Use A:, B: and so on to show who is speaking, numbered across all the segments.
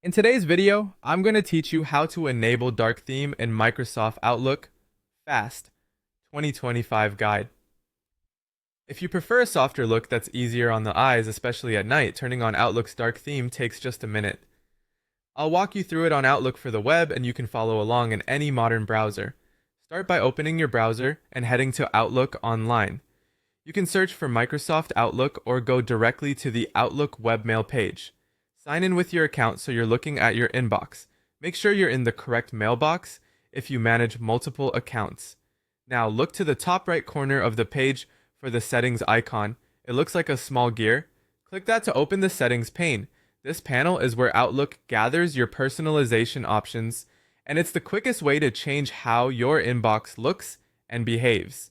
A: In today's video, I'm going to teach you how to enable dark theme in Microsoft Outlook fast 2025 guide. If you prefer a softer look that's easier on the eyes, especially at night, turning on Outlook's dark theme takes just a minute. I'll walk you through it on Outlook for the web, and you can follow along in any modern browser. Start by opening your browser and heading to Outlook Online. You can search for Microsoft Outlook or go directly to the Outlook webmail page. Sign in with your account so you're looking at your inbox. Make sure you're in the correct mailbox if you manage multiple accounts. Now look to the top right corner of the page for the settings icon. It looks like a small gear. Click that to open the settings pane. This panel is where Outlook gathers your personalization options, and it's the quickest way to change how your inbox looks and behaves.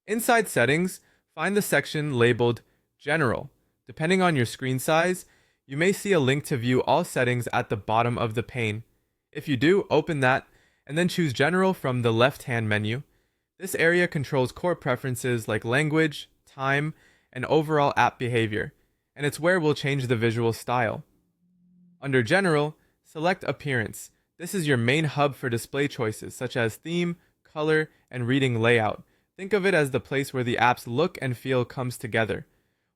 A: Inside settings, find the section labeled General. Depending on your screen size, you may see a link to view all settings at the bottom of the pane. If you do, open that and then choose General from the left-hand menu. This area controls core preferences like language, time, and overall app behavior, and it's where we'll change the visual style. Under General, select Appearance. This is your main hub for display choices such as theme, color, and reading layout. Think of it as the place where the app's look and feel comes together.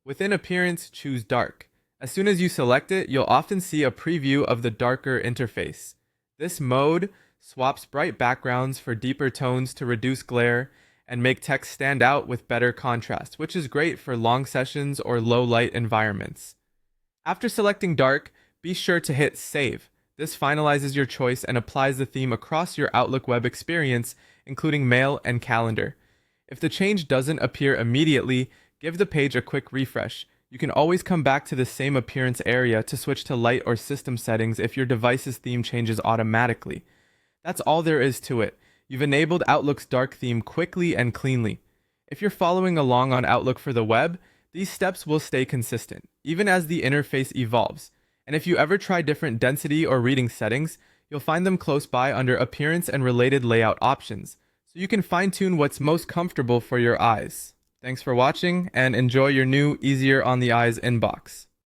A: Within Appearance, choose Dark. As soon as you select it, you'll often see a preview of the darker interface. This mode swaps bright backgrounds for deeper tones to reduce glare and make text stand out with better contrast, which is great for long sessions or low light environments. After selecting Dark, be sure to hit Save. This finalizes your choice and applies the theme across your Outlook web experience, including Mail and Calendar. If the change doesn't appear immediately, give the page a quick refresh. You can always come back to the same appearance area to switch to light or system settings if your device's theme changes automatically. That's all there is to it. You've enabled Outlook's dark theme quickly and cleanly. If you're following along on Outlook for the web, these steps will stay consistent, even as the interface evolves. And if you ever try different density or reading settings, you'll find them close by under Appearance and related layout options, so you can fine-tune what's most comfortable for your eyes. Thanks for watching, and enjoy your new, easier on the eyes inbox.